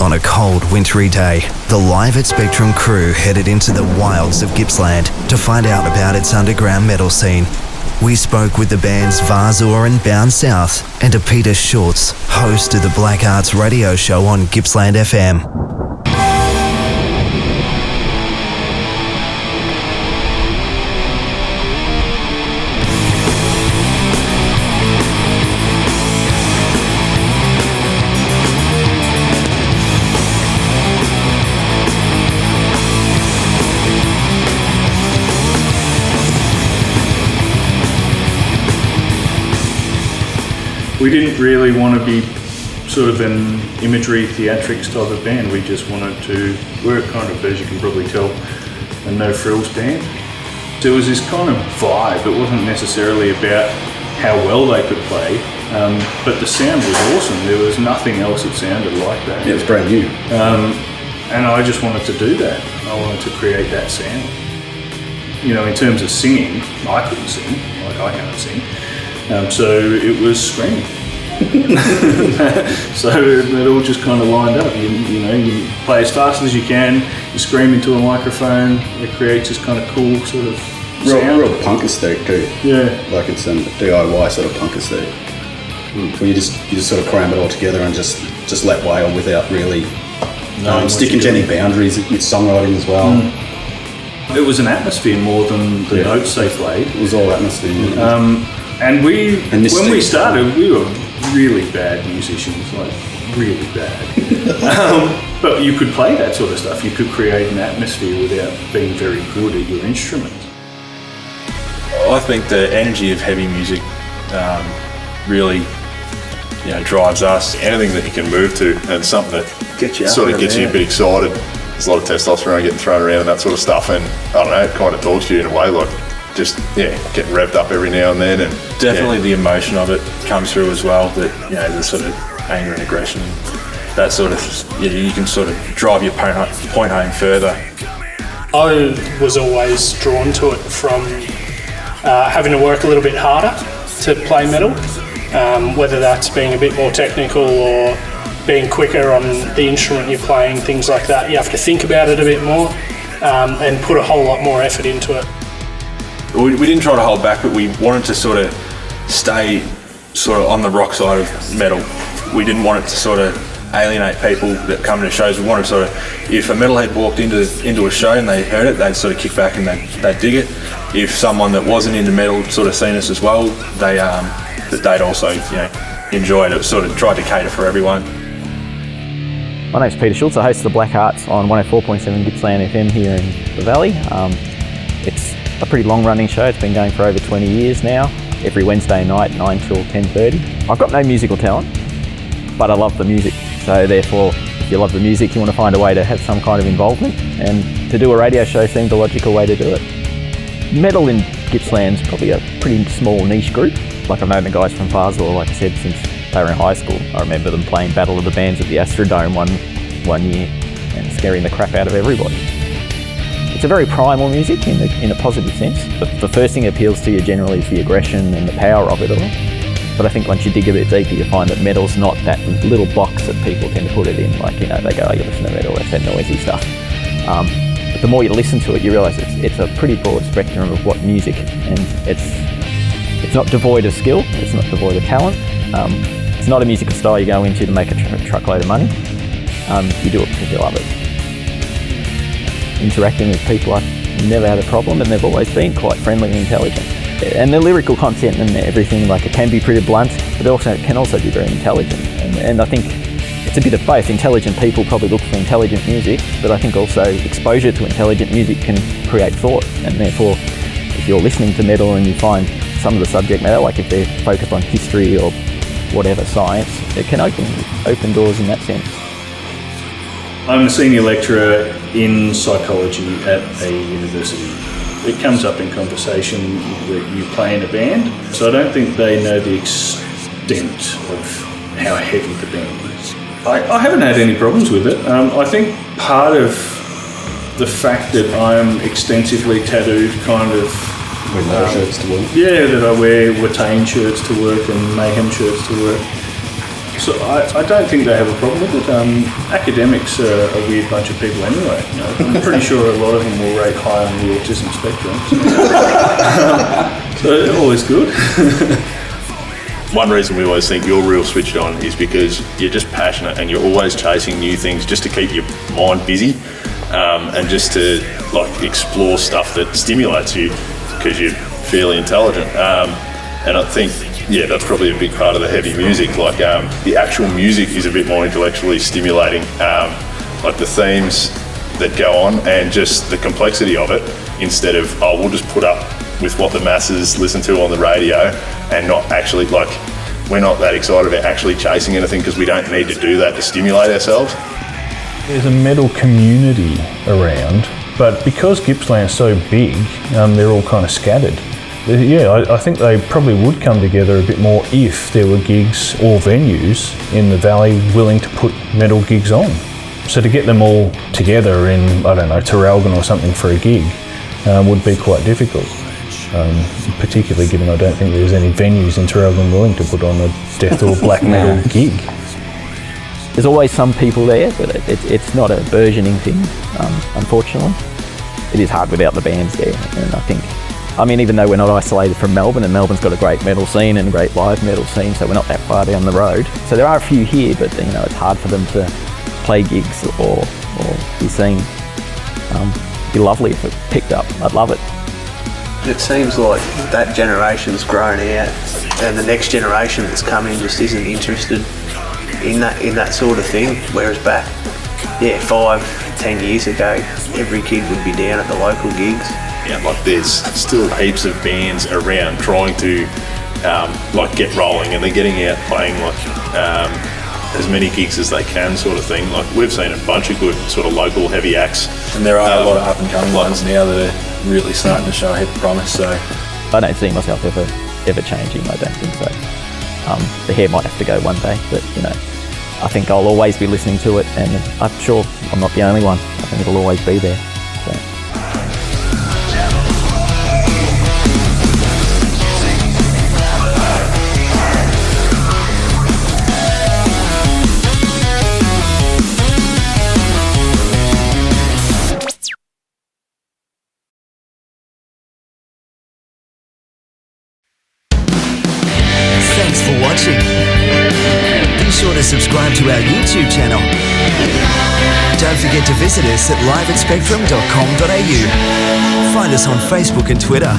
On a cold, wintry day, the Live at Spectrum crew headed into the wilds of Gippsland to find out about its underground metal scene. We spoke with the bands Varzor and Bound South and to Peter Schultz, host of the Black Arts radio show on Gippsland FM. We didn't really want to be sort of an imagery theatrics type of band. We just wanted to, we're kind of, as you can probably tell, a no frills band. There was this kind of vibe. It wasn't necessarily about how well they could play, but the sound was awesome. There was nothing else that sounded like that. Yeah, it was brand new. And I just wanted to do that. I wanted to create that sound. You know, in terms of singing, I couldn't sing, like I can't sing. So it was screaming. So it all just kind of lined up. You play as fast as you can, you scream into a microphone, it creates this kind of cool sort of sound. Real punk aesthetic too. Yeah. Like it's a DIY sort of punk aesthetic. Where you just sort of cram it all together and just let wail without really sticking to any boundaries with songwriting as well. It was an atmosphere more than the notes they played. It was all atmosphere. And when we started, we were really bad musicians, like really bad. But you could play that sort of stuff. You could create an atmosphere without being very good at your instrument. I think the energy of heavy music really, drives us. Anything that you can move to and something that Get you sort of gets you a bit excited. There's a lot of testosterone getting thrown around and that sort of stuff, and I don't know, it kind of talks to you in a way, like just getting revved up every now and then, and definitely the emotion of it comes through as well. That the sort of anger and aggression, that sort of you can sort of drive your point home further. I was always drawn to it from having to work a little bit harder to play metal, whether that's being a bit more technical or being quicker on the instrument you're playing, things like that. You have to think about it a bit more and put a whole lot more effort into it. We didn't try to hold back, but we wanted to sort of stay sort of on the rock side of metal. We didn't want it to sort of alienate people that come to shows. We wanted sort of, if a metalhead walked into a show and they heard it, they'd sort of kick back and they'd dig it. If someone that wasn't into metal sort of seen us as well, they'd also enjoy it. It sort of tried to cater for everyone. My name's Peter Schultz. I host the Black Arts on 104.7 Gippsland FM here in the Valley. It's a pretty long running show. It's been going for over 20 years now, every Wednesday night 9 till 10:30. I've got no musical talent, but I love the music. So therefore, if you love the music, you want to find a way to have some kind of involvement, and to do a radio show seemed a logical way to do it. Metal in Gippsland's probably a pretty small niche group. Like I've known the guys from Varzor, like I said, since they were in high school. I remember them playing Battle of the Bands at the Astrodome one year and scaring the crap out of everybody. It's a very primal music in a positive sense. The first thing that appeals to you generally is the aggression and the power of it all. But I think once you dig a bit deeper, you find that metal's not that little box that people tend to put it in. Like, they go, oh, you listen to metal, that's that noisy stuff. But the more you listen to it, you realise it's a pretty broad spectrum of what music, and it's not devoid of skill, it's not devoid of talent. It's not a musical style you go into to make a truckload of money. You do it because you love it. Interacting with people, I've never had a problem, and they've always been quite friendly and intelligent. And the lyrical content and everything, like, it can be pretty blunt, but it can also be very intelligent. And I think it's a bit of both. Intelligent people probably look for intelligent music, but I think also exposure to intelligent music can create thought. And therefore, if you're listening to metal and you find some of the subject matter, like if they're focused on history or whatever, science, it can open doors in that sense. I'm a senior lecturer in psychology at a university. It comes up in conversation that you play in a band, so I don't think they know the extent of how heavy the band is. I haven't had any problems with it. I think part of the fact that I'm extensively tattooed, kind of... Wear metal shirts to work? Yeah, that I wear Watain shirts to work and Mayhem shirts to work. So I don't think they have a problem with it. Academics are a weird bunch of people anyway. You know? I'm pretty sure a lot of them will rate high on the autism spectrum. So always good. One reason we always think you're real switched on is because you're just passionate and you're always chasing new things just to keep your mind busy, and just to like explore stuff that stimulates you because you're fairly intelligent. And I think, yeah, that's probably a big part of the heavy music. Like the actual music is a bit more intellectually stimulating, like the themes that go on and just the complexity of it, instead of, oh, we'll just put up with what the masses listen to on the radio and not actually, like, we're not that excited about actually chasing anything because we don't need to do that to stimulate ourselves. There's a metal community around, but because Gippsland's so big, they're all kind of scattered. Yeah, I think they probably would come together a bit more if there were gigs or venues in the valley willing to put metal gigs on. So to get them all together in, I don't know, Traralgon or something for a gig would be quite difficult. Particularly given I don't think there's any venues in Traralgon willing to put on a death or black metal gig. There's always some people there, but it's not a burgeoning thing, unfortunately. It is hard without the bands there, and I think, I mean, even though we're not isolated from Melbourne, and Melbourne's got a great metal scene and a great live metal scene, so we're not that far down the road. So there are a few here, but you know, it's hard for them to play gigs or be seen. It'd be lovely if it picked up. I'd love it. It seems like that generation's grown out, and the next generation that's coming just isn't interested in that sort of thing. Whereas back, 5-10 years ago, every kid would be down at the local gigs. Yeah, like there's still heaps of bands around trying to like get rolling, and they're getting out playing like as many gigs as they can, sort of thing. Like we've seen a bunch of good sort of local heavy acts, and there are a lot of up and coming ones now that are really starting to show a heap of promise. So I don't see myself ever changing. I don't think so. The hair might have to go one day, but you know, I think I'll always be listening to it, and I'm sure I'm not the only one. I think it'll always be there. So. Thanks for watching. Be sure to subscribe to our YouTube channel. Don't forget to visit us at live@spectrum.com.au. Find us on Facebook and Twitter.